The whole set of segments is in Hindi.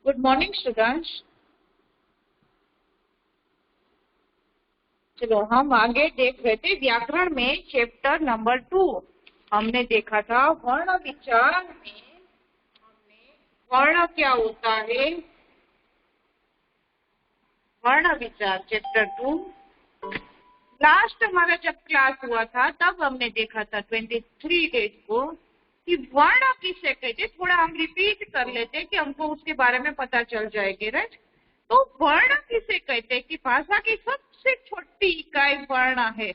Good morning students. चलो हम आगे देख रहे थे व्याकरण में चैप्टर नंबर 2। हमने देखा था वर्ण विचार में हमने वर्ण क्या होता है, वर्ण विचार चैप्टर 2। लास्ट हमारा जब क्लास हुआ था तब हमने देखा था 23 डेज को कि वर्ण किसे कहते। थोड़ा हम रिपीट कर लेते कि हमको उसके बारे में पता चल जाएगी, राइट। तो वर्ण किसे कहते कि भाषा की सबसे छोटी इकाई वर्ण है।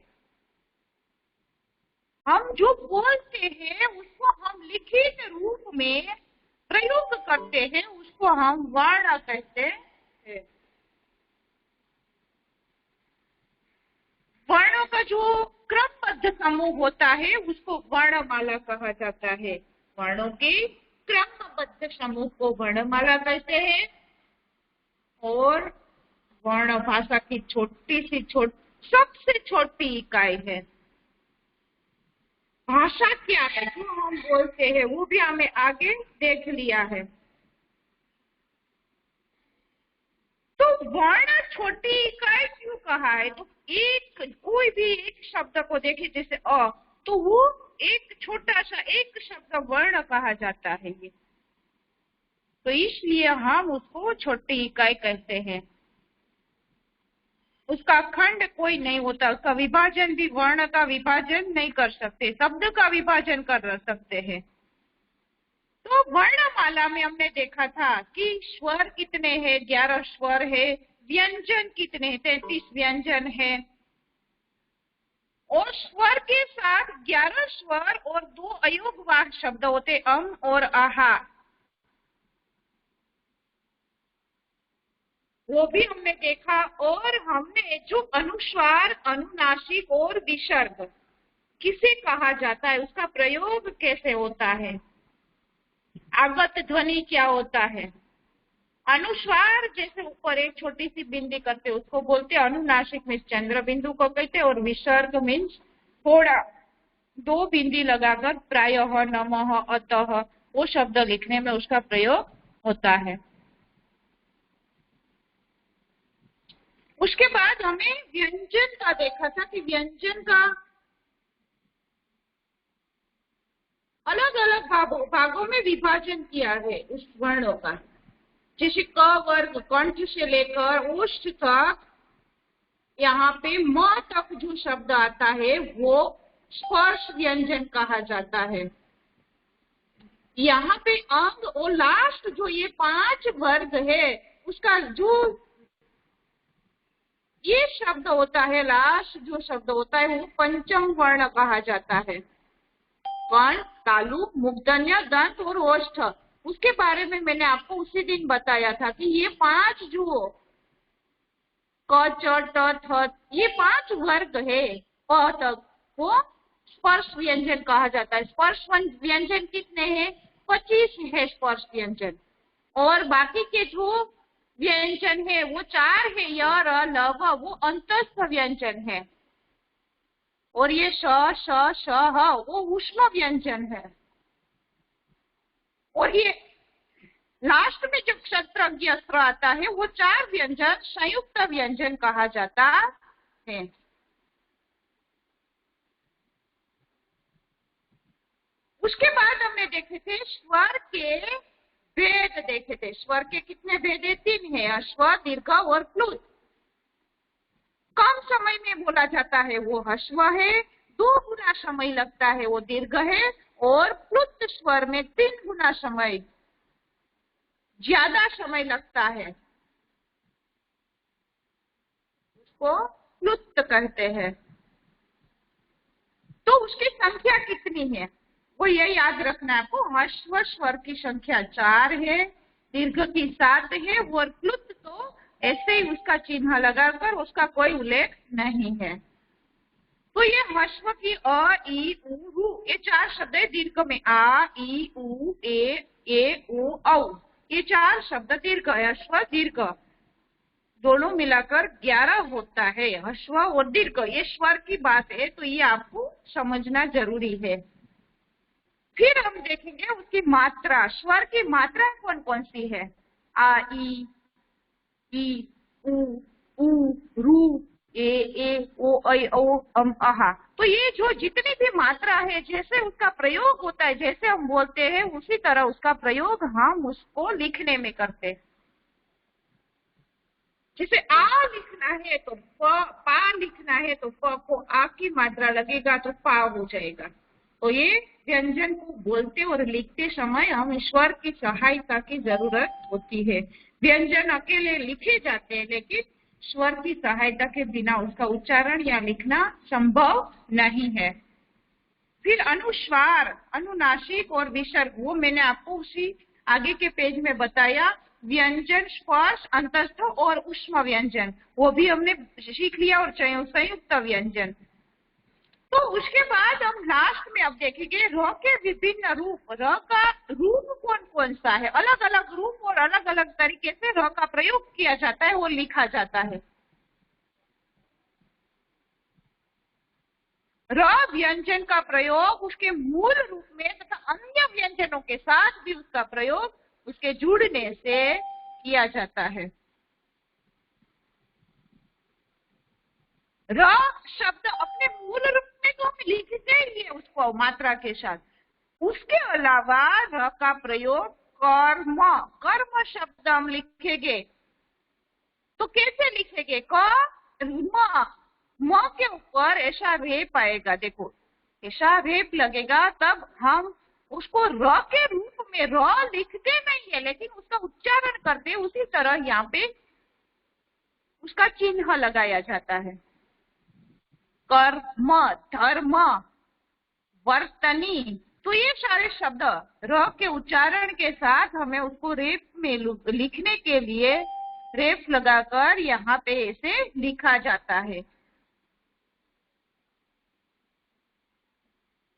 हम जो बोलते हैं उसको हम लिखित रूप में प्रयोग करते हैं, उसको हम वर्ण कहते हैं। वर्णों का जो क्रमबद्ध समूह होता है उसको वर्णमाला कहा जाता है। वर्णों के क्रमबद्ध समूह को वर्णमाला कहते हैं। और वर्ण भाषा की सबसे छोटी इकाई है। भाषा क्या है जो हम बोलते हैं वो भी हमें आगे देख लिया है। तो वर्ण छोटी इकाई क्यों कहा है? तो कोई भी एक शब्द को देखे जैसे अ, तो वो एक छोटा सा एक शब्द वर्ण कहा जाता है ये। तो इसलिए हम उसको छोटी इकाई कहते हैं। उसका खंड कोई नहीं होता, उसका विभाजन भी वर्ण का विभाजन नहीं कर सकते, शब्द का विभाजन कर सकते हैं। तो वर्णमाला में हमने देखा था कि स्वर कितने हैं, 11 स्वर है। व्यंजन कितने हैं, 33 व्यंजन है। और स्वर के साथ 11 स्वर और 2 अयोगवाह शब्द होते, और आहा। वो भी हमने देखा। और हमने जो अनुस्वार, अनुनासिक और विसर्ग किसे कहा जाता है, उसका प्रयोग कैसे होता है, आगत ध्वनि क्या होता है। अनुस्वार जैसे ऊपर एक छोटी सी बिंदी करते उसको बोलते, अनुनासिक मीन्स चंद्र बिंदु को कहते, और विसर्ग मीन्स थोड़ा 2 बिंदी लगाकर प्रायः, नमः, अतः वो शब्द लिखने में उसका प्रयोग होता है। उसके बाद हमें व्यंजन का देखा था कि व्यंजन का अलग अलग भागों में विभाजन किया है उस वर्णों का। जैसे क वर्ग कंठ से लेकर ओष्ठ तक, यहाँ पे म तक जो शब्द आता है वो स्पर्श व्यंजन कहा जाता है। यहाँ पे अंग और लास्ट जो ये 5 वर्ग है उसका जो ये शब्द होता है, लास्ट जो शब्द होता है वो पंचम वर्ण कहा जाता है। कर्ण, तालु, मूर्धन्य, दंत और ओष्ठ। उसके बारे में मैंने आपको उसी दिन बताया था कि ये 5 जो क, च, ट, थ, ये 5 वर्ग है। प तक वो स्पर्श व्यंजन कहा जाता है। स्पर्श व्यंजन कितने हैं? 25 है स्पर्श व्यंजन। और बाकी के जो व्यंजन है वो 4 है, य, र, ल, व, वो अंतस्थ व्यंजन है। और ये श, श, श, ह वो ऊष्म व्यंजन है। और ये लास्ट में जब क्षत्रज्ञ स्त्र आता है वो 4 व्यंजन संयुक्त व्यंजन कहा जाता है। उसके बाद हमने देखे थे स्वर के भेद देखे थे। स्वर के कितने भेद है? 3 है, अश्व, दीर्घ और प्लुत। कम समय में बोला जाता है वो ह्रस्व है, 2 गुना समय लगता है वो दीर्घ है, और प्लुत स्वर में 3 गुना समय ज्यादा समय लगता है, उसको प्लुत कहते हैं। तो उसकी संख्या कितनी है वो ये याद रखना है आपको। ह्रस्व स्वर की संख्या 4 है, दीर्घ की 7 है, और प्लुत तो ऐसे ही उसका चिन्ह लगाकर उसका कोई उल्लेख नहीं है। तो ये ह्रस्व की अ, ई, उ, रू ये 4 शब्द है। दीर्घ में आ, ई, उ, ए, उ, औ ये 4 शब्द दीर्घ है। ह्रस्व दीर्घ दोनों मिलाकर 11 होता है, ह्रस्व और दीर्घ। ये स्वर की बात है तो ये आपको समझना जरूरी है। फिर हम देखेंगे उसकी मात्रा। स्वर की मात्रा कौन कौन सी है? आ ई उ ऊ रू ए ओ ऐ ओ आहा। तो ये जो जितनी भी मात्रा है, जैसे उसका प्रयोग होता है, जैसे हम बोलते हैं उसी तरह उसका प्रयोग हम उसको लिखने में करते हैं। जैसे आ लिखना है तो पा लिखना है तो प को आ की मात्रा लगेगा तो पा हो जाएगा। तो ये व्यंजन को बोलते और लिखते समय हमें स्वर की सहायता की जरूरत होती है। व्यंजन अकेले लिखे जाते हैं, लेकिन स्वर की सहायता के बिना उसका उच्चारण या लिखना संभव नहीं है। फिर अनुस्वार, अनुनासिक और विसर्ग, वो मैंने आपको उसी आगे के पेज में बताया। व्यंजन, स्पर्श, अंतस्थ और ऊष्म व्यंजन, वो भी हमने सीख लिया, और संयुक्त व्यंजन। तो उसके बाद हम लास्ट में अब देखेंगे र के विभिन्न रूप। र का रूप कौन कौन सा है, अलग अलग रूप और अलग अलग तरीके से र का प्रयोग किया जाता है और लिखा जाता है। र व्यंजन का प्रयोग उसके मूल रूप में तथा अन्य व्यंजनों के साथ भी उसका प्रयोग उसके जुड़ने से किया जाता है। र शब्द अपने मूल रूप में तो हम लिखते ही है उसको मात्रा के साथ, उसके अलावा र का प्रयोग कर्म, कर्म शब्द हम लिखेंगे तो कैसे लिखेंगे? म के ऊपर ऐसा रेप आएगा, देखो ऐसा रेप लगेगा, तब हम उसको र के रूप में र लिखते नहीं है, लेकिन उसका उच्चारण करते उसी तरह यहाँ पे उसका चिन्ह लगाया जाता है। कर्म, धर्म, वर्तनी, तो ये सारे शब्द र के उच्चारण के साथ हमें उसको रेप में लिखने के लिए रेफ लगाकर यहाँ पे इसे लिखा जाता है।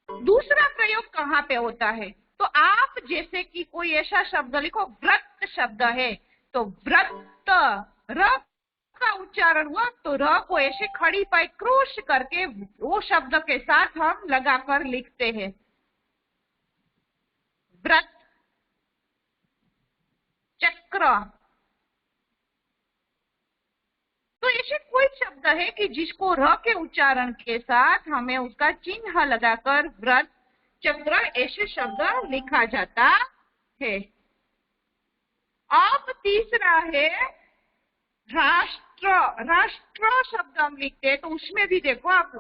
दूसरा प्रयोग कहाँ पे होता है? तो आप जैसे कि कोई ऐसा शब्द लिखो, व्रत शब्द है, तो व्रत, र का उच्चारण हुआ तो र को ऐसे खड़ी पाई क्रोश करके वो शब्द के साथ हम लगाकर लिखते हैं, व्रत। चक्र, तो ऐसे कोई शब्द है कि जिसको र के उच्चारण के साथ हमें उसका चिन्ह लगाकर व्रत, चक्र ऐसे शब्द लिखा जाता है। अब तीसरा है राष्ट्र। राष्ट्र शब्द हम लिखते हैं तो उसमें भी देखो आप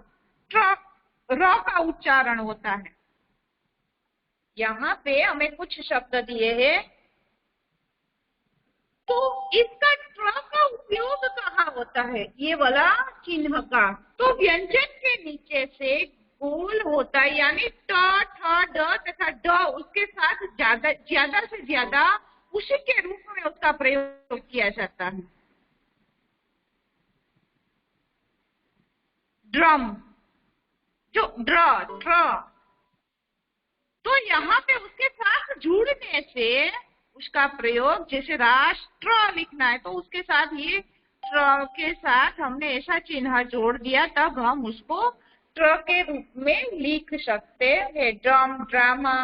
र का उच्चारण होता है। यहाँ पे हमें कुछ शब्द दिए हैं, तो इसका ट्र का उपयोग कहाँ होता है? ये वाला चिन्ह का, तो व्यंजन के नीचे से गोल होता है, यानी ट, ठ, ड तथा ड उसके साथ ज्यादा से ज्यादा उसी के रूप में उसका प्रयोग किया जाता है। ड्रम, जो ड्र, ट्र, तो यहाँ पे उसके साथ जुड़ने से उसका प्रयोग, जैसे राष्ट्र लिखना है तो उसके साथ ये ट्र के साथ हमने ऐसा चिन्ह जोड़ दिया, तब हम उसको ट्र के रूप में लिख सकते हैं। ड्रम, ड्रामा,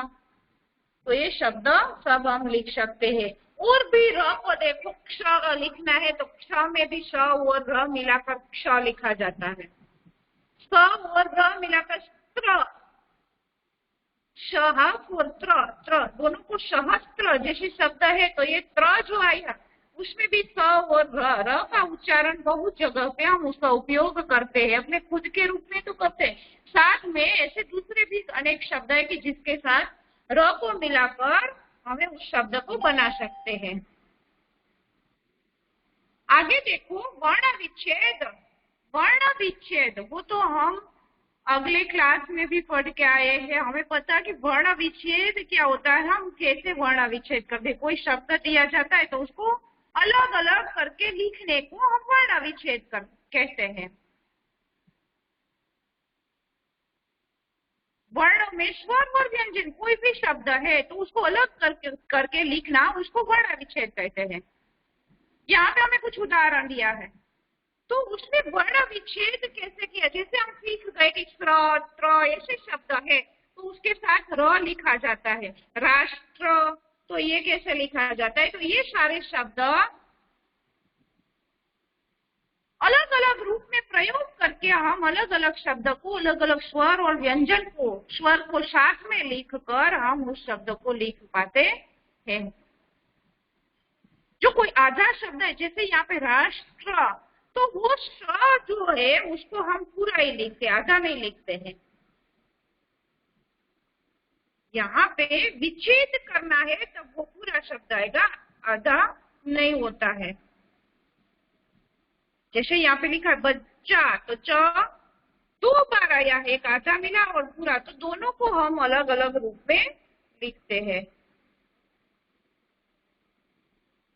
तो ये शब्द सब हम लिख सकते हैं। और भी र को देखो, क्ष लिखना है तो क्ष में भी स और र मिलाकर क्ष लिखा जाता है। स और र मिलाकर स्त्र, और त्र दोनों को सहस्त्र जैसे शब्द है, तो ये त्र जो आया उसमें भी स और र का उच्चारण बहुत जगह पे हम उसका उपयोग करते हैं, अपने खुद के रूप में तो करते हैं, साथ में ऐसे दूसरे भी अनेक शब्द है कि जिसके साथ र को मिलाकर हमें उस शब्द को बना सकते हैं। आगे देखो वर्ण विच्छेद। वर्ण विच्छेद वो तो हम अगले क्लास में भी पढ़ के आए हैं, हमें पता कि वर्ण विच्छेद क्या होता है, हम कैसे वर्ण विच्छेद करते हैं। कोई शब्द दिया जाता है तो उसको अलग अलग करके लिखने को हम वर्ण विच्छेद कहते हैं। वर्ण में स्वर और व्यंजन कोई भी शब्द है तो उसको अलग करके लिखना, उसको वर्ण विच्छेद कहते हैं। यहाँ पे हमें कुछ उदाहरण दिया है, तो उसमें वर्ण विच्छेद कैसे किया, जैसे हम सीख गए कि स्त्र, त्र ऐसे शब्द है तो उसके साथ र लिखा जाता है। राष्ट्र, तो ये कैसे लिखा जाता है? तो ये सारे शब्द अलग अलग रूप में प्रयोग करके हम अलग अलग शब्द को, अलग अलग स्वर और व्यंजन को, स्वर को साथ में लिखकर हम उस शब्द को लिख पाते हैं। जो कोई आधा शब्द है, जैसे यहाँ पे राष्ट्र, तो वो स जो है उसको हम पूरा ही लिखते, आधा नहीं लिखते हैं। यहाँ पे विच्छेद करना है तब वो पूरा शब्द आएगा, आधा नहीं होता है। जैसे यहाँ पे लिखा है बच्चा, तो च 2 बार आया है, एक आधा मिला और पूरा, तो दोनों को हम अलग अलग रूप में लिखते हैं।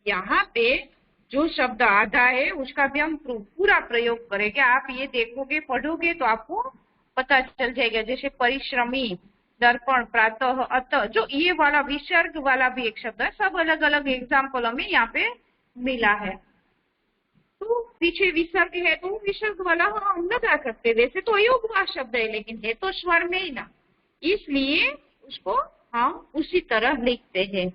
यहाँ पे जो शब्द आधा है उसका भी हम पूरा प्रयोग करेंगे। आप ये देखोगे, पढ़ोगे तो आपको पता चल जाएगा। जैसे परिश्रमी, दर्पण, प्रातः, अतः, जो ये वाला विसर्ग वाला भी एक शब्द है, सब अलग अलग एग्जाम्पल हमें यहाँ पे मिला है। तो पीछे विसर्ग है तो विसर्ग वाला हम लगा सकते, वैसे तो योग हुआ शब्द है लेकिन है तो स्वर में ही ना, इसलिए उसको हम उसी तरह लिखते हैं।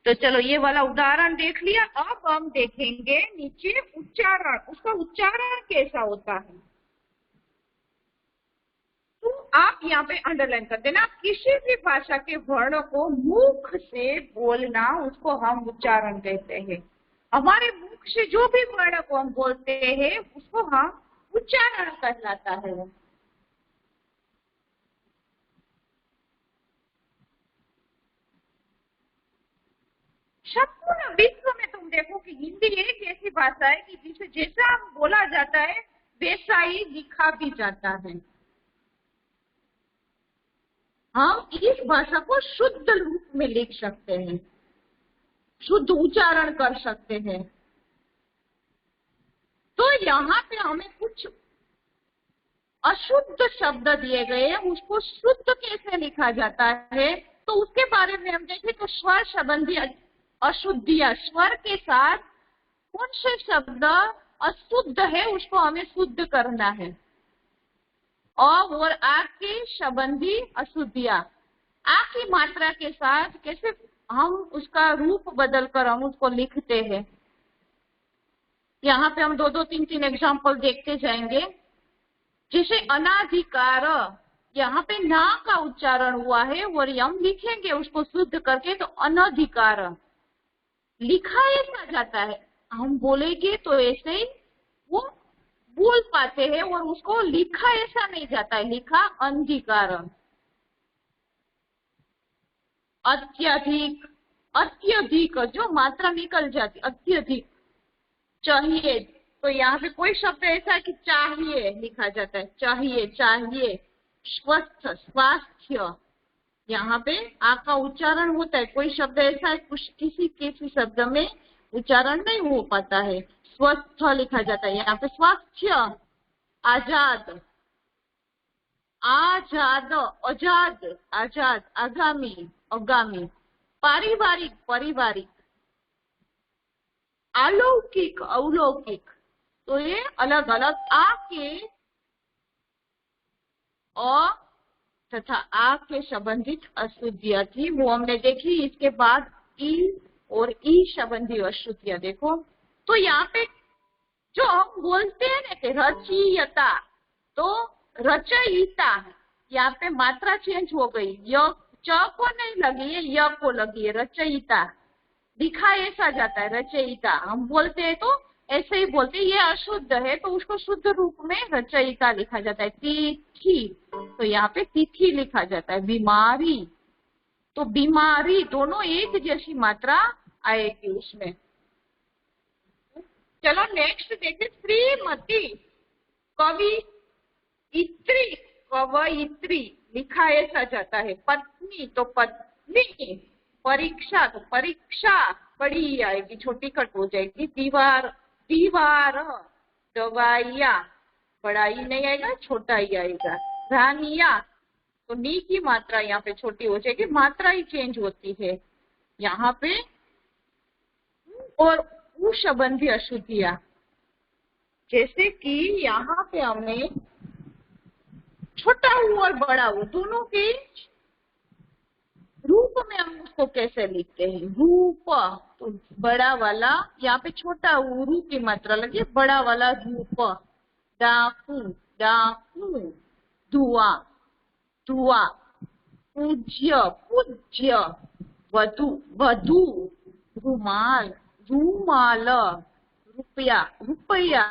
तो चलो ये वाला उदाहरण देख लिया। अब हम देखेंगे नीचे उच्चारण, उसका उच्चारण कैसा होता है। तो आप यहाँ पे अंडरलाइन कर देना, किसी भी भाषा के वर्ण को मुख से बोलना उसको हम उच्चारण कहते हैं। हमारे मुख से जो भी वर्ण को हम बोलते हैं उसको हम उच्चारण कहलाता है। संपूर्ण विश्व में तुम देखो कि हिंदी एक ऐसी भाषा है कि जिसे जैसा बोला जाता है वैसा ही लिखा भी जाता है। हम इस भाषा को शुद्ध रूप में लिख सकते हैं, शुद्ध उच्चारण कर सकते हैं। तो यहाँ पे हमें कुछ अशुद्ध शब्द दिए गए हैं, उसको शुद्ध कैसे लिखा जाता है तो उसके बारे में हम देखें तो स्वर संबंधी अशुद्धियां, स्वर के साथ कौन से शब्द अशुद्ध है उसको हमें शुद्ध करना है। और आ के संबंधी अशुद्धियां, आ की मात्रा के साथ कैसे हम उसका रूप बदलकर हम उसको लिखते हैं। यहाँ पे हम 2-2, 3-3 एग्जाम्पल देखते जाएंगे। जैसे अनाधिकार, यहाँ पे ना का उच्चारण हुआ है और हम लिखेंगे उसको शुद्ध करके तो अनधिकार लिखा ऐसा जाता है, हम बोलेंगे तो ऐसे ही वो बोल पाते हैं और उसको लिखा ऐसा नहीं जाता है, लिखा अंधिकार। अत्यधिक, अत्यधिक जो मात्रा निकल जाती, अत्यधिक। चाहिए, तो यहाँ पे कोई शब्द ऐसा है कि चाहिए लिखा जाता है, चाहिए, चाहिए। स्वस्थ, स्वास्थ्य, यहाँ पे आ का उच्चारण होता है। कोई शब्द ऐसा है कुछ किसी शब्द में उच्चारण नहीं हो पाता है, स्वस्थ लिखा जाता है। यहाँ पे स्वास्थ्य, आजाद, आजाद, आजाद, आजाद, आगामी, आगामी। पारिवारिक, पारिवारिक। अलौकिक, अलौकिक। तो ये अलग अलग आ के और तथा आ के संबंधित अशुद्धियां थी, वो हमने देखी। इसके बाद ई और ई संबंधी अशुद्धियां देखो। तो यहाँ पे जो हम बोलते हैं ना कि रचयिता, तो रचयिता, यहाँ पे मात्रा चेंज हो गई, य च को नहीं लगी है, य को लगी है, रचयिता लिखा ऐसा जाता है, रचयिता। हम बोलते हैं तो ऐसे ही बोलते हैं, ये अशुद्ध है तो उसको शुद्ध रूप में रचयिता लिखा जाता है। तिथि, तो यहाँ पे तिथि लिखा जाता है। बीमारी, तो बीमारी, दोनों एक जैसी मात्रा आएगी उसमें। चलो नेक्स्ट देखिए, श्रीमती, कवि, इत्री, कवयित्री लिखा ऐसा जाता है। पत्नी, तो पत्नी। परीक्षा, तो परीक्षा बड़ी आएगी, छोटी कट हो जाएगी। दीवार, दीवार। दवाइया, बड़ा ही नहीं आएगा, छोटा ही आएगा। रानिया, तो नी की मात्रा यहाँ पे छोटी हो जाएगी, मात्रा ही चेंज होती है यहाँ पे। और उ संबंधी अशुद्धियां, जैसे कि यहाँ पे हमें छोटा ऊ और बड़ा ऊ दोनों के रूप में हम उसको कैसे लिखते हैं? रूप, तो बड़ा वाला यहाँ पे छोटा रू की मात्रा लगी, बड़ा वाला रूप। डाकू, डाकू। धुआं, धुआं। पूज्य, पूज्य। वधु, वधु। रुमाल, रुमाल। रुपया, रुपया।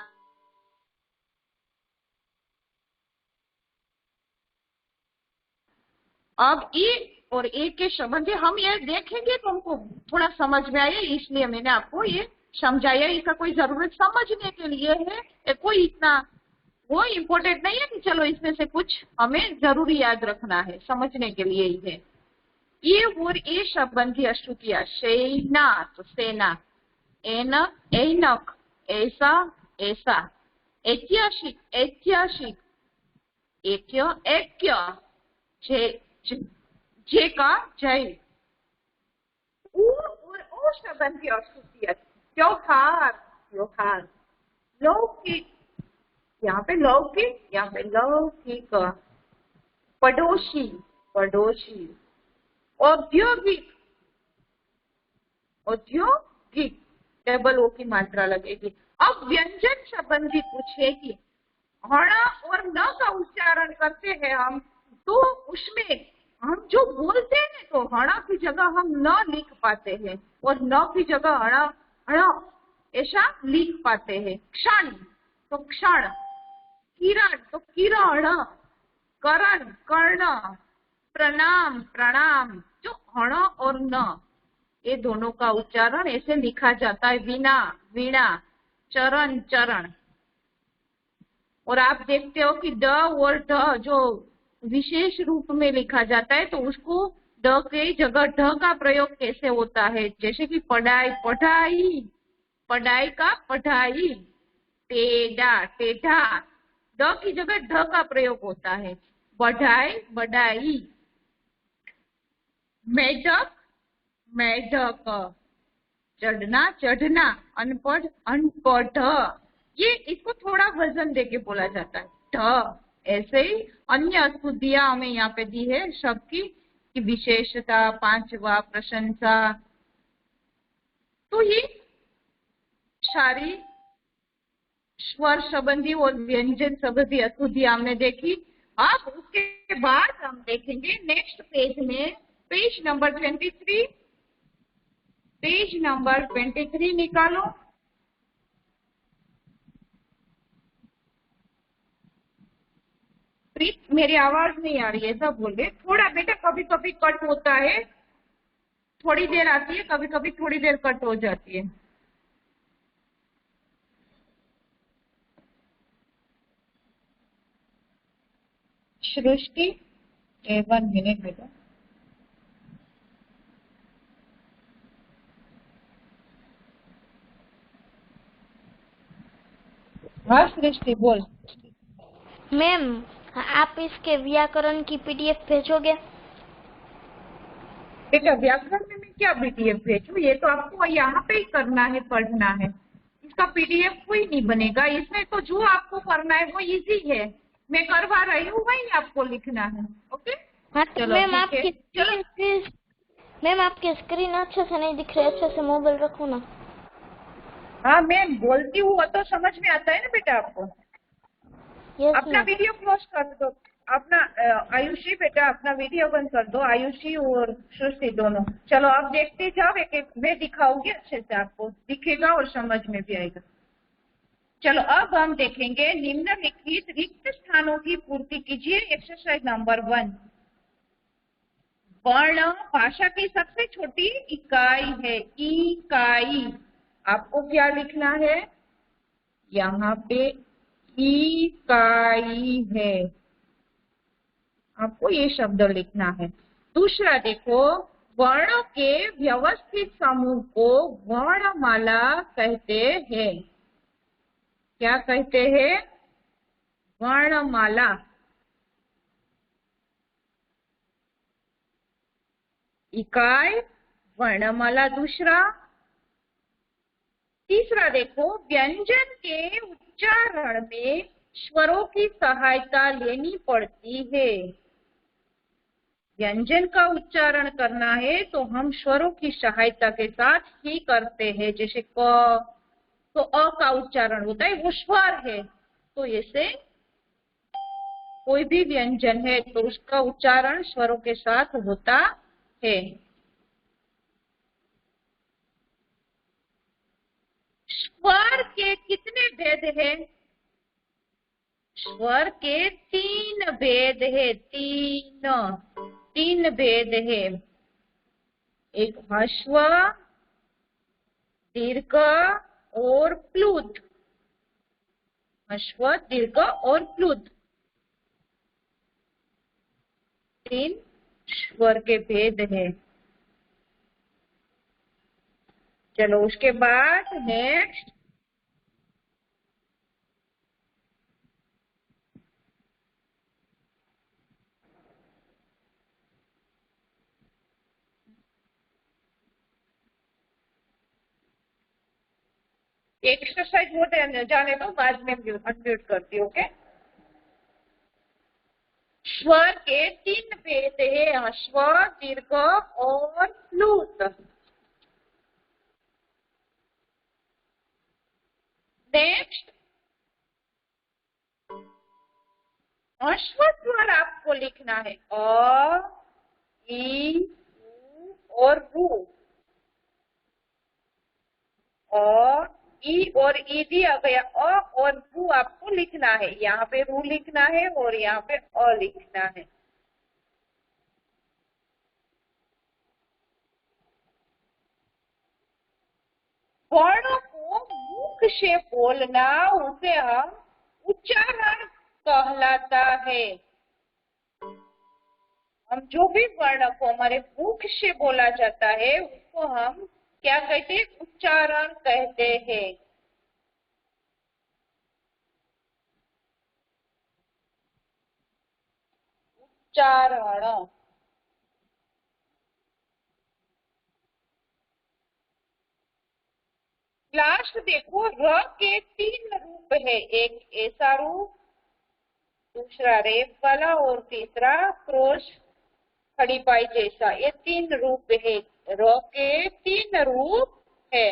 अब ए और ए के संबंध हम ये देखेंगे तो हमको थोड़ा समझ में आए, इसलिए मैंने आपको ये समझाया। इसका कोई जरूरत समझने के लिए है, ये कोई इतना वो इम्पोर्टेंट नहीं है कि चलो इसमें से कुछ हमें जरूरी याद रखना है, समझने के लिए ही है। ये और ए संबंधी अश्रुतियां, सेना तो सेना, एनक, ऐनक, ऐसा, ऐसा। ऐतिहासिक, ऐतिहासिक। ऐक्य, ऐक्य। जे का जय। और ओ संबंधी अश्रुतियां, त्योहार, त्योहार। लौकिक, यहाँ पे लौकिक, यहाँ पे लौकिक। पड़ोसी, पड़ोसी। औद्योगिक, औद्योगिक। डबल ओ की मात्रा लगेगी। अब व्यंजन संबंधी पूछे कि हण और न का उच्चारण करते हैं हम, तो उसमें हम जो बोलते हैं तो हण की जगह हम न लिख पाते हैं और न की जगह हण, हण ऐसा लिख पाते हैं। क्षण तो क्षण, किरण तो किरण, करण, कर्ण, प्रणाम, प्रणाम। जो हण और न ये दोनों का उच्चारण ऐसे लिखा जाता है, वीणा, वीणा। चरण, चरण। और आप देखते हो कि ड और ढ जो विशेष रूप में लिखा जाता है तो उसको ड के जगह ढ का प्रयोग कैसे होता है? जैसे कि पढ़ाई, पढ़ाई। पढ़ाई का पढ़ाई। टेढ़ा, टेढ़ा। ड की जगह ढ का प्रयोग होता है। बढ़ाई, बढ़ाई। मेढक, मेढक। चढ़ना, चढ़ना। अनपढ़, अनपढ़। ये इसको थोड़ा वजन देके बोला जाता है, ढ। ऐसे ही अन्य अस्तुतियां हमें यहाँ पे दी है शब्द की विशेषता, पांचवा, प्रशंसा। तो ये सारी स्वर संबंधी और व्यंजन संबंधी अस्तुतियां हमने देखी। अब उसके बाद हम देखेंगे नेक्स्ट पेज में, पेज नंबर 23। पेज नंबर 23 निकालो। प्रीत, मेरी आवाज नहीं आ रही है, सब बोल रहे थोड़ा बेटा, कभी कभी कट होता है, थोड़ी देर आती है, कभी कभी थोड़ी देर कट हो जाती है। सृष्टि, 1 मिनट बेटा। हाँ सृष्टि बोल। मैम, आप इसके व्याकरण की पीडीएफ भेजोगे? बेटा व्याकरण में मैं क्या पीडीएफ भेजूं? ये तो आपको यहाँ पे ही करना है, पढ़ना है। इसका पीडीएफ कोई नहीं बनेगा। इसमें तो जो आपको करना है वो इजी है, मैं करवा रही हूँ, वही आपको लिखना है। ओके हाँ तो चलो मैम ठीक है, आपकी चलो। स्क्रीन, मैम आपकी स्क्रीन अच्छे से नहीं दिख रही, अच्छे से मोबाइल रखो ना। हाँ मैं बोलती हूँ तो समझ में आता है ना बेटा आपको। यस अपना मैम। वीडियो क्लोज कर दो। अपना आयुषी बेटा अपना वीडियो बंद कर दो, आयुषी और सृष्टि दोनों। चलो आप देखते जाओ, एक एक मैं दिखाऊंगी, अच्छे से आपको दिखेगा और समझ में भी आएगा। चलो अब हम देखेंगे निम्नलिखित रिक्त स्थानों की पूर्ति कीजिए। Exercise number 1। वर्ण भाषा की सबसे छोटी इकाई है, इकाई। आपको क्या लिखना है? यहाँ पे इकाई है, आपको ये शब्द लिखना है। दूसरा देखो, वर्णों के व्यवस्थित समूह को वर्णमाला कहते हैं। क्या कहते हैं? वर्णमाला। इकाई, वर्णमाला दूसरा। तीसरा देखो, व्यंजन के उच्चारण में स्वरों की सहायता लेनी पड़ती है। व्यंजन का उच्चारण करना है तो हम स्वरों की सहायता के साथ ही करते हैं। जैसे क, तो अ का उच्चारण होता है, वो स्वर है। तो ऐसे कोई भी व्यंजन है तो उसका उच्चारण स्वरों के साथ होता है। स्वर के कितने भेद हैं? स्वर के 3 भेद है। तीन भेद है। एक ह्रस्व, दीर्घ और प्लुत। ह्रस्व, दीर्घ और प्लुत, 3 स्वर के भेद है। चलो उसके बाद नेक्स्ट एक्सरसाइज हो जाने दो, बाद में अनम्यूट करती हूँ। ओके, स्वर के 3 भेद है, ह्रस्व, दीर्घ और प्लुत। नेक्स्ट, ह्रस्व स्वर आपको लिखना है अ, ई, उ और रू। अ, ई और ई दिया गया, अ और रू आपको लिखना है। यहाँ पे रू लिखना है और यहाँ पे अ लिखना है। वर्णों को मुख से बोलना उसे हम उच्चारण कहलाता है। हम जो भी वर्ण को हमारे मुख से बोला जाता है उसको हम क्या कहते हैं? उच्चारण कहते हैं। उच्चारण। लास्ट देखो, र के 3 रूप है। एक ऐसा रूप, दूसरा रेप वाला और तीसरा क्रॉस खड़ी पाई जैसा। ये 3 रूप है। र के 3 रूप है।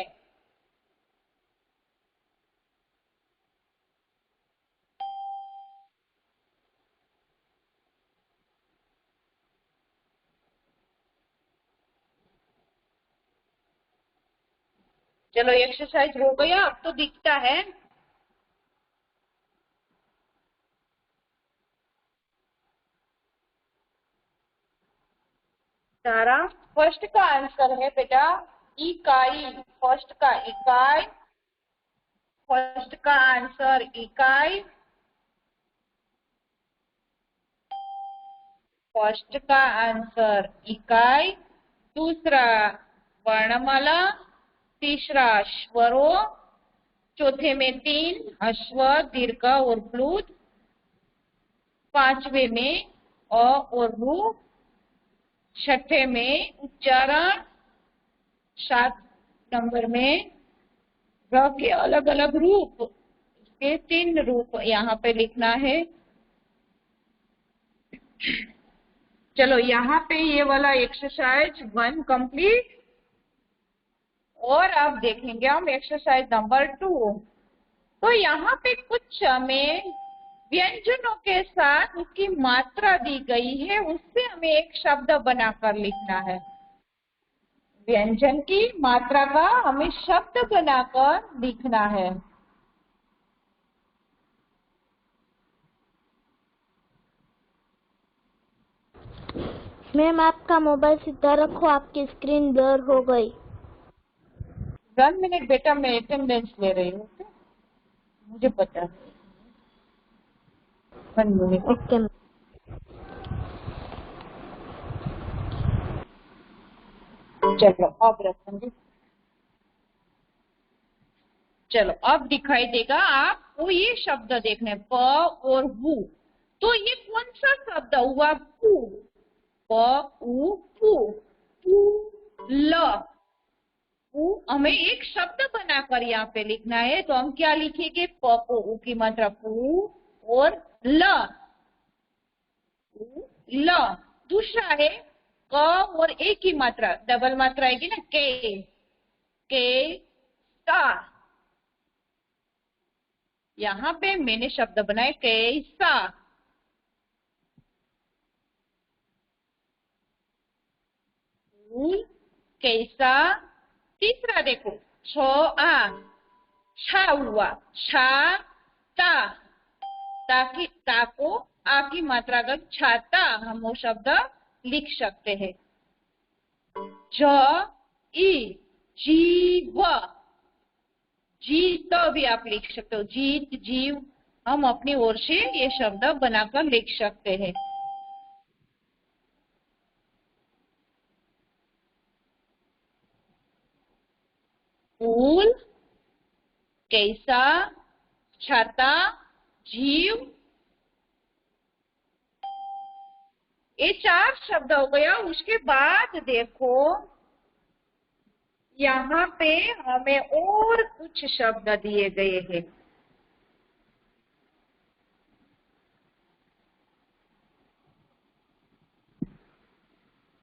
चलो एक्सरसाइज हो गया, अब तो दिखता है। तारा, फर्स्ट का आंसर है बेटा इकाई। फर्स्ट का इकाई, फर्स्ट का आंसर इकाई। फर्स्ट का आंसर इकाई। दूसरा वर्णमाला, तीसरा स्वरों, चौथे में 3 ह्रस्व, दीर्घ और प्लुत, पांचवे में अ और रू, छठे में उच्चारण, 7 नंबर में र के अलग अलग रूप। इसके 3 रूप यहाँ पे लिखना है। चलो यहाँ पे ये वाला एक्सरसाइज 1 कंप्लीट। और अब देखेंगे हम एक्सरसाइज नंबर 2। तो यहाँ पे कुछ हमें व्यंजनों के साथ उसकी मात्रा दी गई है, उससे हमें एक शब्द बनाकर लिखना है। व्यंजन की मात्रा का हमें शब्द बनाकर लिखना है। मैम आपका मोबाइल सीधा रखो, आपकी स्क्रीन ब्लर हो गई। 1 मिनट बेटा, मैं अटेंडेंस ले रही हूँ। मुझे पता है। 1 मिनट। Okay ma'am. चलो अब रखेंगे। चलो अब दिखाई देगा आपको ये शब्द देखने, प और वु। तो ये कौन सा शब्द हुआ? पू। प उ पू। पू ल। पू हमें एक शब्द बनाकर यहाँ पे लिखना है, तो हम क्या लिखेंगे? प को उ की मात्रा पू और ल। ल। दूसरा है क और ए की मात्रा, डबल मात्रा आएगी ना, के सा। यहाँ पे मैंने शब्द बनाए कैसा। कैसा। तीसरा देखो, छ आ, छा हुआ, छा ता, ताकि ता को आ की मात्रा अगर छाता, हम वो शब्द लिख सकते हैं। ज ई, जीव, जीत भी आप लिख सकते हो, जीत, जीव, हम अपनी ओर से ये शब्द बनाकर लिख सकते हैं। फूल, कैसा, छाता, जीव, ये 4 शब्द हो गया। उसके बाद देखो यहाँ पे हमें और कुछ शब्द दिए गए हैं।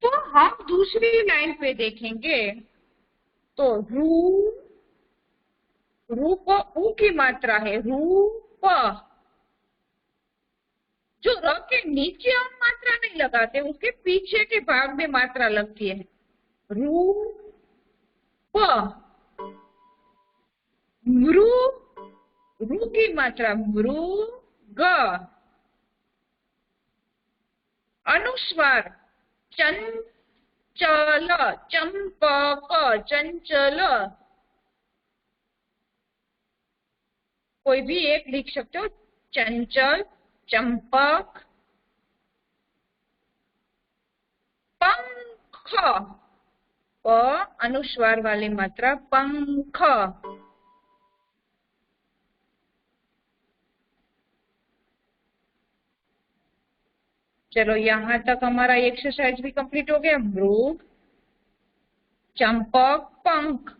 तो हम दूसरी लाइन पे देखेंगे तो रूप, ऊ की मात्रा है रूप। जो र के नीचे हम मात्रा नहीं लगाते, उसके पीछे के भाग में मात्रा लगती है। रूप, मृ, रू की मात्रा मृग। अनुस्वार चंचल, चंपक, चंचल, कोई भी एक लिख सकते हो, चंचल, चंपक। पंख, प अनुस्वार वाली मात्रा पंख। चलो यहाँ तक हमारा एक्सरसाइज भी कंप्लीट हो गया। मृग, चंपक, पंख,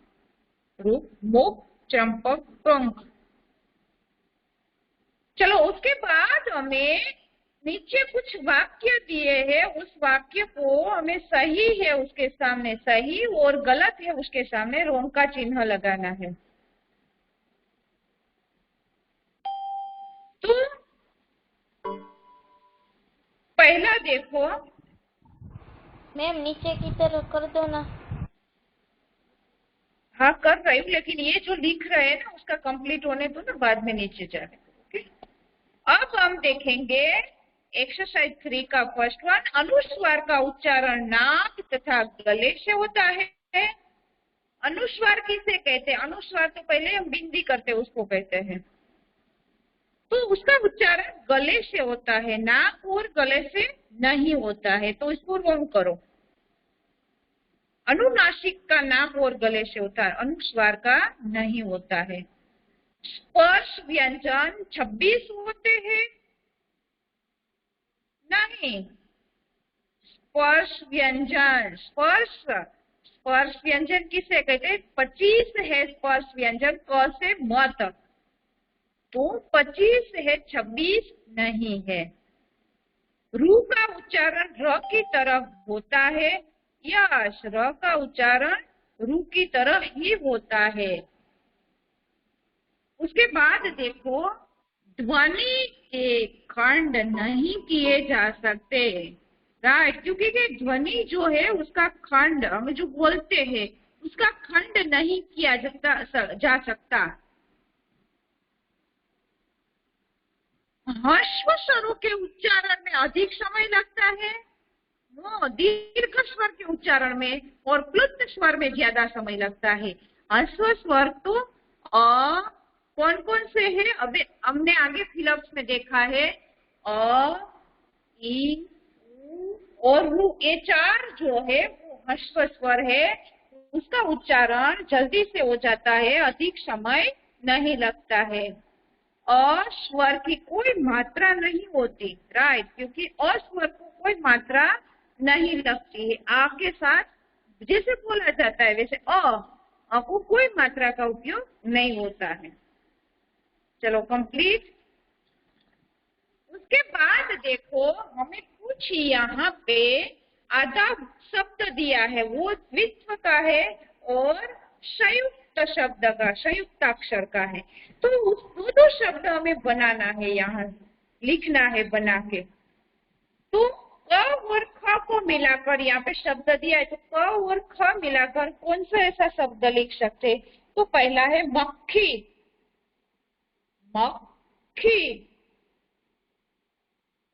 रूप, मुख, चंपक, पंख। चलो उसके बाद हमें नीचे कुछ वाक्य दिए हैं, उस वाक्य को हमें सही है उसके सामने सही और गलत है उसके सामने रोम का चिन्ह लगाना है। तो पहला देखो, मैम नीचे की तरफ कर दो ना। हाँ कर रही हूँ, लेकिन ये जो लिख रहे हैं ना उसका कंप्लीट होने दो ना, बाद में नीचे जाने दो। ओके, अब हम देखेंगे एक्सरसाइज 3 का फर्स्ट वन। अनुस्वार का उच्चारण नाक तथा गले से होता है। अनुस्वार किसे कहते हैं? अनुस्वार तो पहले हम बिंदी करते हैं उसको कहते हैं। तो उसका उच्चारण गले से होता है, नाक और गले से नहीं होता है। तो इसको रोम करो। अनुनासिक का नाक और गले से होता है, अनुस्वार का नहीं होता है। स्पर्श व्यंजन 26 होते हैं? नहीं। स्पर्श व्यंजन, स्पर्श व्यंजन किसे कहते हैं? 25 है स्पर्श व्यंजन, क से म तक। तो 25 है, 26 नहीं है। रू का उच्चारण र की तरफ होता है। यश, र का उच्चारण रू की तरह ही होता है। उसके बाद देखो, ध्वनि के खंड नहीं किए जा सकते, राइट, क्योंकि ये ध्वनि जो है उसका खंड, हम जो बोलते हैं उसका खंड नहीं किया जा सकता। ह्रस्व स्वरों के उच्चारण में अधिक समय लगता है, वो दीर्घ स्वर के उच्चारण में और प्लुत स्वर में ज्यादा समय लगता है। ह्रस्व स्वर तो कौन कौन से है? अभी हमने आगे फिलअप्स में देखा है, अ, ई, उ और रू, ये 4 जो है वो ह्रस्व स्वर है। उसका उच्चारण जल्दी से हो जाता है, अधिक समय नहीं लगता है। अस्वर की कोई मात्रा नहीं होती, राइट, क्योंकि अस्वर को कोई मात्रा नहीं लगती है। आ के साथ जैसे बोला जाता है वैसे अ को कोई मात्रा का उपयोग नहीं होता है। चलो कंप्लीट। उसके बाद देखो, हमें कुछ यहाँ पे आधा शब्द दिया है, वो द्वित्व का है और संयुक्त शब्द का, संयुक्ताक्षर का है। तो वो दो शब्द हमें बनाना है, यहाँ लिखना है बना के। तो क और ख को मिलाकर, यहाँ पे शब्द दिया है, तो क और ख मिलाकर कौन सा ऐसा शब्द लिख सकते? तो पहला है मक्खी, मक्खी।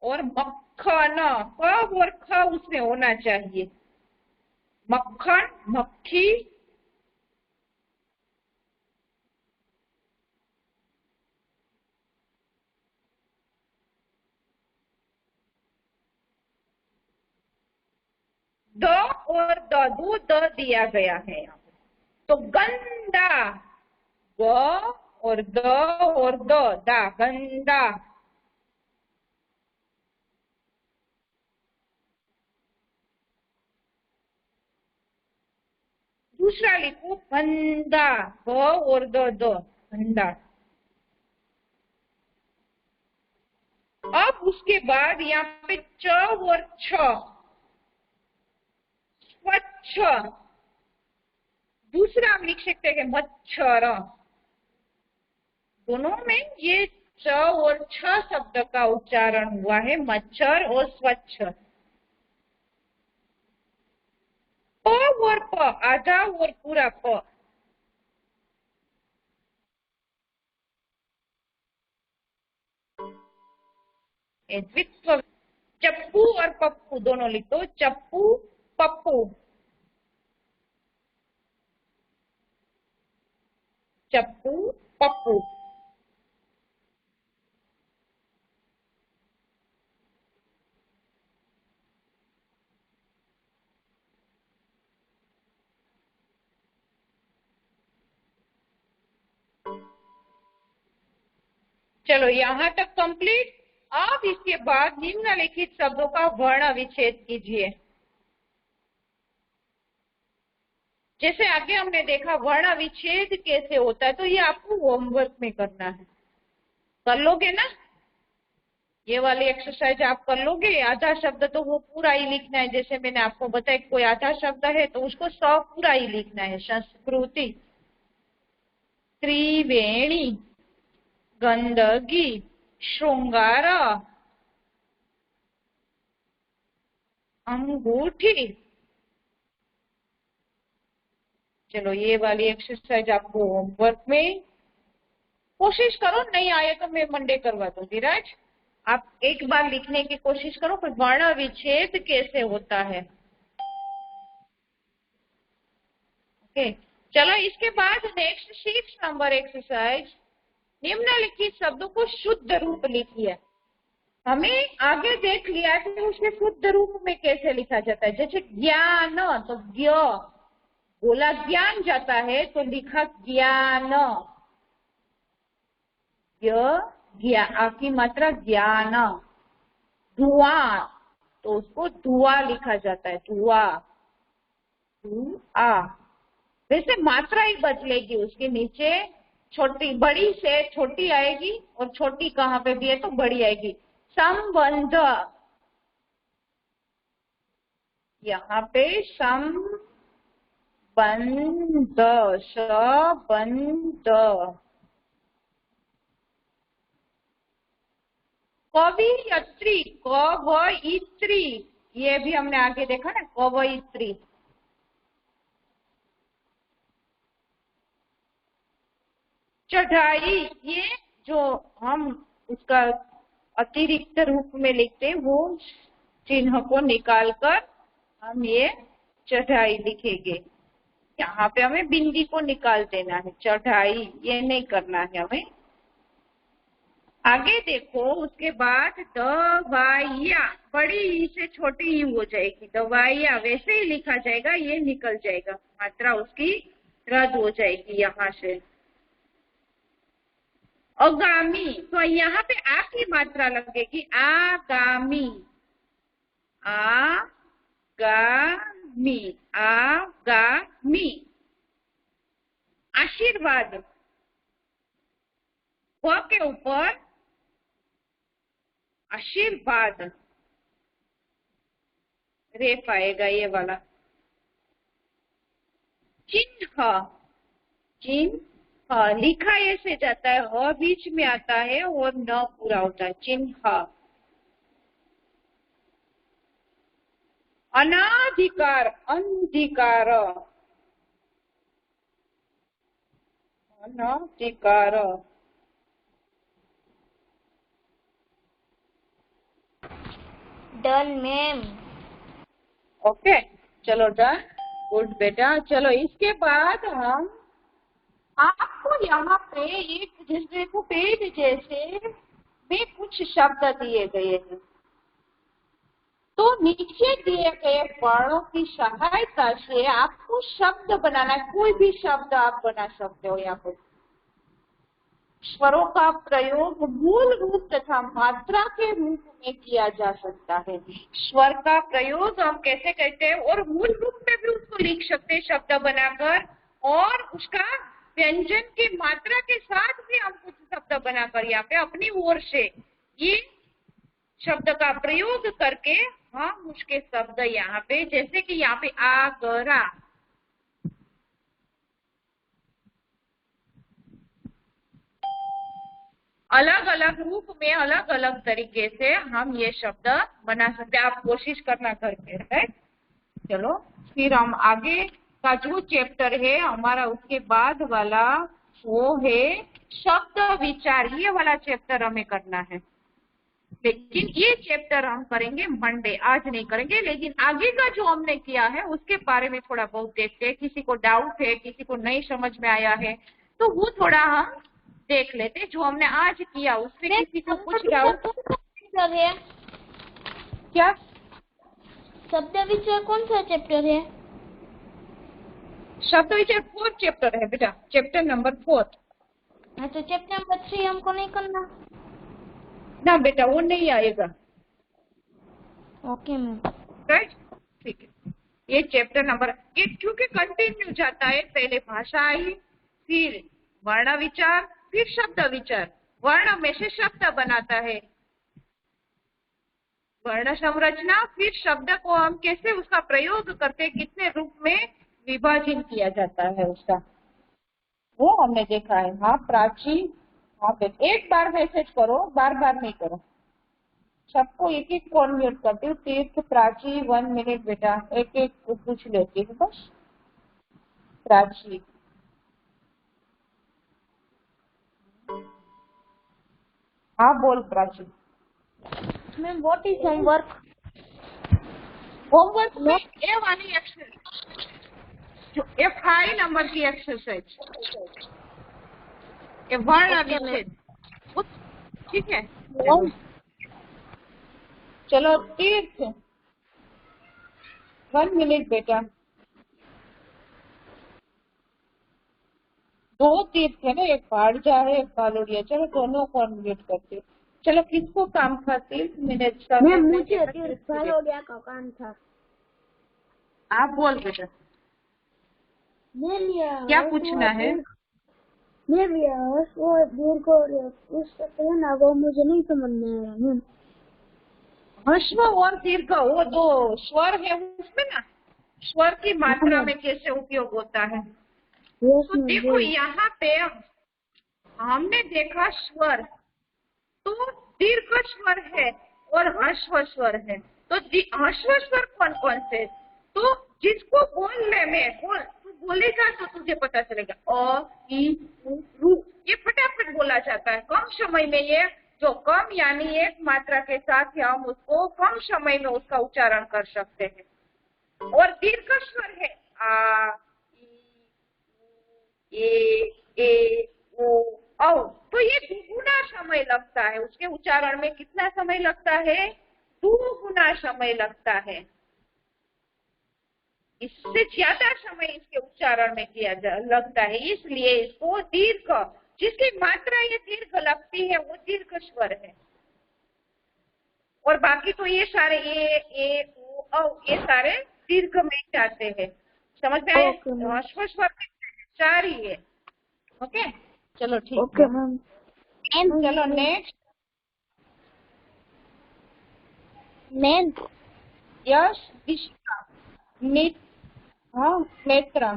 और मक्खन, क और ख उसमें होना चाहिए, मक्खन, मक्खी। द और द, दो द दिया गया है यहाँ पे। तो गंदा, ग और द और द, दा, गंदा। दूसरा लिखो गंदा, ग और द, गंदा। अब उसके बाद यहाँ पे च और छ, स्वच्छ। दूसरा हम लिख सकते हैं कि मच्छर। दोनों में ये च और छ शब्द का उच्चारण हुआ है, मच्छर और स्वच्छ। प और प, आधा और पूरा प। द्वित्व। चप्पू और पप्पू दोनों लिख दो, चप्पू, पप्पू। चप्पू, पप्पू। चलो यहाँ तक कंप्लीट। अब इसके बाद निम्नलिखित शब्दों का वर्ण विच्छेद कीजिए। जैसे आगे हमने देखा वर्ण विच्छेद कैसे होता है, तो ये आपको होमवर्क में करना है। कर लोगे ना? ये वाली एक्सरसाइज आप कर लोगे। आधा शब्द तो वो पूरा ही लिखना है, जैसे मैंने आपको बताया कोई आधा शब्द है तो उसको 100 पूरा ही लिखना है। संस्कृति, त्रिवेणी, गंदगी, श्रृंगार, अंगूठी। चलो ये वाली एक्सरसाइज आपको होमवर्क में कोशिश करो, नहीं आए तो मैं मंडे करवा दूंगी। राइट, आप एक बार लिखने की कोशिश करो कि वर्ण विच्छेद कैसे होता है। ओके, चलो इसके बाद नेक्स्ट 6 नंबर एक्सरसाइज, निम्नलिखित शब्दों को शुद्ध रूप लिखिए। हमें आगे देख लिया कि उसे शुद्ध रूप में कैसे लिखा जाता है। जैसे ज्ञान, तो ज्ञ बोला ज्ञान जाता है तो लिखा ज्ञान। ज्ञा, आपकी मात्रा ज्ञान। धुआं, तो उसको धुआं लिखा जाता है, धुआं, धुआं। वैसे मात्रा ही बदलेगी, उसके नीचे छोटी, बड़ी से छोटी आएगी और छोटी कहाँ पे भी है तो बड़ी आएगी। संबंध, यहाँ पे संबंध, संबंध। कवयित्री, कवयित्री, ये भी हमने आगे देखा ना, कवयित्री। चढ़ाई, ये जो हम उसका अतिरिक्त रूप में लिखते हैं वो चिन्ह को निकालकर हम ये चढ़ाई लिखेंगे। यहाँ पे हमें बिंदी को निकाल देना है, चढ़ाई ये नहीं करना है हमें। आगे देखो, उसके बाद दवाइया, बड़ी ई से छोटी ई हो जाएगी, दवाइया वैसे ही लिखा जाएगा, ये निकल जाएगा, मात्रा उसकी रद्द हो जाएगी यहाँ से। आगामी, तो यहाँ पे आ की मात्रा लगेगी, आगामी, आगामी, आगामी। आशीर्वाद, व के ऊपर आशीर्वाद। रेफ आएगा ये वाला। चिन्ह, चिन्ह लिखा ऐसे जाता है, ह बीच में आता है और न पूरा होता है। चिन्ह। अनाधिकार, अंधिकार, अनाधिकार। Done ma'am. ओके, चलो डन, गुड बेटा। चलो इसके बाद हम आपको यहाँ पे एक जैसे को पेज जैसे में कुछ शब्द दिए गए हैं, तो नीचे दिए गए वर्णों की सहायता से आपको शब्द बनाना है। कोई भी शब्द आप बना सकते हो। यहाँ पर स्वरों का प्रयोग मूल रूप तथा मात्रा के रूप में किया जा सकता है। स्वर का प्रयोग हम कैसे करते हैं, और मूल रूप में भी उसको लिख सकते हैं शब्द बनाकर, और उसका व्यंजन की मात्रा के साथ भी हम कुछ शब्द बनाकर यहाँ पे अपनी ओर से ये शब्द का प्रयोग करके हम उसके शब्द यहाँ पे, जैसे कि यहाँ पे आगरा, अलग अलग रूप में अलग अलग तरीके से हम ये शब्द बना सकते हैं। आप कोशिश करना करके है। चलो फिर हम आगे का जो चैप्टर है हमारा उसके बाद वाला वो है शब्द विचार। ये वाला चैप्टर हमें करना है, लेकिन ये चैप्टर हम करेंगे मंडे, आज नहीं करेंगे। लेकिन आगे का जो हमने किया है उसके बारे में थोड़ा बहुत देखते हैं। किसी को डाउट है, किसी को नहीं समझ में आया है, तो वो थोड़ा हम देख लेते। जो हमने आज किया उसमें किसी को कुछ डाउट है क्या? शब्द विचार कौन सा चैप्टर है? शब्द विचार 4th चैप्टर है बेटा, चैप्टर नंबर 4। हाँ, तो चैप्टर नंबर 3 हमको नहीं करना ना बेटा, वो नहीं आएगा। Okay ma'am. राइट, ठीक है। ये चैप्टर नंबर, ये क्योंकि कंटिन्यू जाता है, पहले भाषा आई, फिर वर्ण विचार, फिर शब्द विचार। वर्ण में से शब्द बनाता है, वर्ण संरचना, फिर शब्द को हम कैसे उसका प्रयोग करते, कितने रूप में विभाजन किया जाता है उसका, वो हमने देखा है। हाँ प्राची, हाँ बेटा एक बार मैसेज करो, बार बार नहीं करो। सबको एक एक कॉल म्यूट करती हूँ। तीर्थ, प्राची 1 मिनट बेटा, एक एक पूछ लेती हूँ बस। प्राची, हाँ बोल Prachi. Ma'am what is homework? Homework में ए वाली एक्सरसाइज, जो F5 नंबर की एक्सरसाइज, ये वर्ण विच्छेद, ठीक है। चलो तीर्थ 1 मिनट बेटा। 2 तीर्थ है ना, एक भाड़जा है, एक भालोड़िया। चलो दोनों को अनम्यूट करते। चलो किसको काम था? 30 मिनट का। मुझे भालोड़िया का काम था। आप बोल बेटा, क्या पूछना है? मैम वो दीर्घ और पुस्तक है ना, वो मुझे नहीं समझ में आया मैम। ह्रस्व और दीर्घ, वो जो स्वर है उसमें ना, स्वर की मात्रा में कैसे उपयोग होता है। तो देखो यहाँ पे हमने देखा स्वर, तो दीर्घ स्वर है और ह्रस्व स्वर है। तो ह्रस्व स्वर कौन कौन से? तो जिसको बोलने में तू बोलेगा तो तुझे पता चलेगा। अ, इ, उ, रु, ये फटाफट बोला जाता है कम समय में। ये जो कम यानी एक मात्रा के साथ ही हम उसको कम समय में उसका उच्चारण कर सकते हैं। और दीर्घ स्वर है आ, ए, ओ, औ। तो ये दुगुना समय लगता है, उसके उच्चारण में कितना समय लगता है? 2 गुना समय लगता है। इससे ज्यादा समय इसके उच्चारण में लगता है, इसलिए इसको दीर्घ, जिसकी मात्रा ये दीर्घ लगती है वो दीर्घ स्वर है। और बाकी तो ये सारे ए, ओ, औ, ये सारे दीर्घ में जाते हैं। समझ में आया? ह्रस्व स्वर 4 ही है। ओके, चलो ठीक। Okay ma'am. चलो नेक्स्ट। मैम यश, दिशिका, हाँ नेत्रा।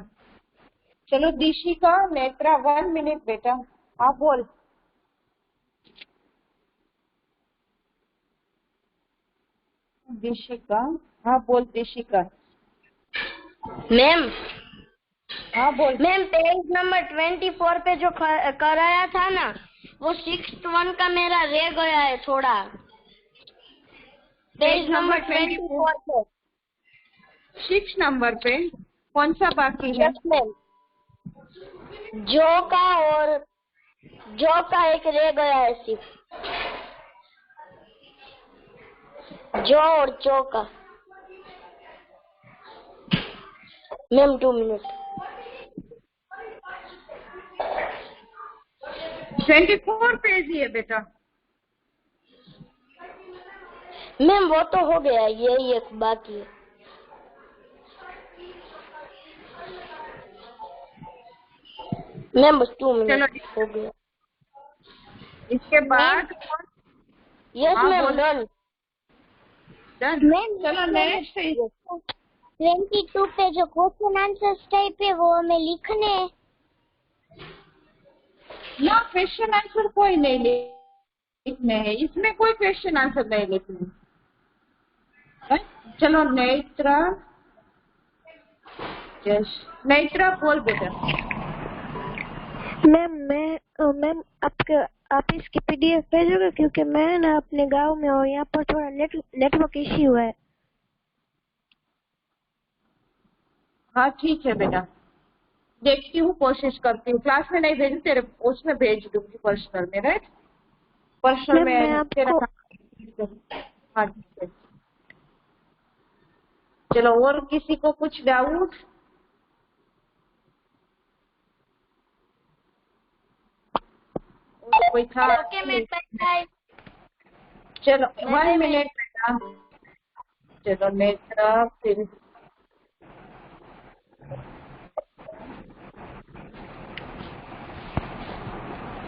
चलो दिशिका, नेत्रा, 1 मिनट बेटा। हाँ बोल। दिशिका, हाँ बोल दिशिका। मैम हाँ बोल। मैम पेज नंबर 24 पे जो कराया था ना, वो 6th 1 का मेरा रह गया है थोड़ा। पेज नंबर 24 पे 6 नंबर पे कौन सा बाकी है? यस मैम, जो का एक रह गया है सिर्फ, जो और चो का। Ma'am 2 minute. 24 पेज ही है बेटा। मैम वो तो हो गया, यही एक बाकी है। मैम बस 2 मिनट हो गया। इसके बाद यस हाँ, मैम बोल। डन। मैम चलो नेक्स्ट। 22 पे जो क्वेश्चन आंसर टाइप है वो हमें लिखने हैं। ना क्वेश्चन आंसर कोई नहीं लिखने है, इसमें कोई क्वेश्चन आंसर नहीं लिखने है। चलो नेत्रा, यस नेत्रा बोल बेटा। मैम आप इसकी पीडीएफ भेजोगे, क्योंकि मैं ना अपने गांव में हूँ, यहाँ पर थोड़ा नेटवर्क इश्यू है। हाँ ठीक है बेटा, देखती हूँ, कोशिश करती हूँ। क्लास में नहीं भेजू, तेरे उसमें भेज दूंगी पर्सनल में, राइट? पर्सनल मैम मैं में तेरा आपको हाँ ठीक है। चलो और किसी को कुछ डाउट? कोई था? Okay ma'am, bye. चलो 1 मिनट बेटा। चलो नेत्रा, फिर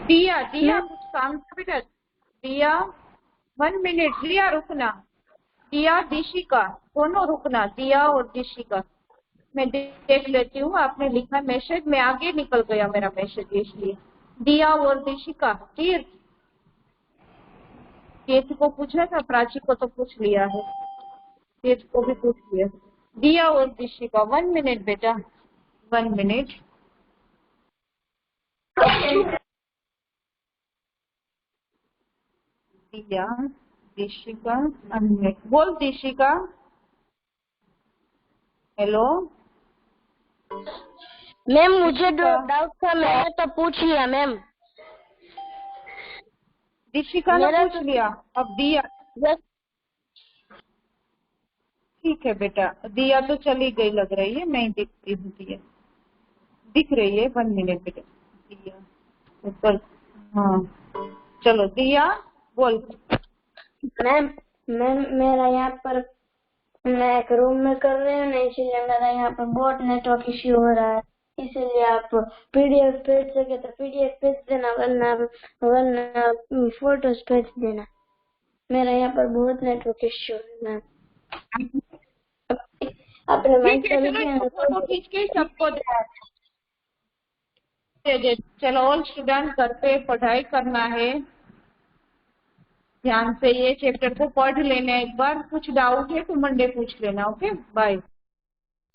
दिया कुछ काम था बेटा। दिया 1 मिनट, दिया रुकना। दिया, दिशिका, दोनों रुकना, दिया और दिशिका। मैं देख लेती हूँ, आपने लिखा मैसेज, मैं आगे निकल गया मेरा मैसेज, इसलिए। दिया और दिशिका। तीर्थ को पूछा था, प्राची को तो पूछ लिया है, तीर्थ को भी पूछ लिया। दिया और दिशिका, 1 मिनट बेटा, 1 मिनट। दिया, दिशिका, बोल दिशिका। हेलो मैम मुझे डाउट था, मैंने तो पूछ लिया मैम। दिशिका ने पूछ लिया, अब दिया। यस ठीक है बेटा, दिया तो चली गई लग रही है, नहीं दिखती हूँ दिया। दिख रही है, 1 मिनट बेटा। दिया ऊपर, हाँ चलो दिया बोल। मैम, मेरा यहाँ पर, मैं एक रूम में कर रही हूँ ना, इसीलिए मेरा यहाँ पर बहुत नेटवर्क इश्यू हो रहा है। इसीलिए आप पीडीएफ भेज सके तो पीडीएफ भेज देना, वरना फोटोज भेज देना। मेरा यहाँ पर बहुत नेटवर्क इश्यू है मैम। अपने मन ठीक है, से चलो फोटो खींच के सबको दे। चलो ऑल स्टूडेंट घर पे पढ़ाई करना है, ध्यान से ये चैप्टर को पढ़ लेना। एक बार कुछ डाउट है तो मंडे पूछ लेना। Okay bye.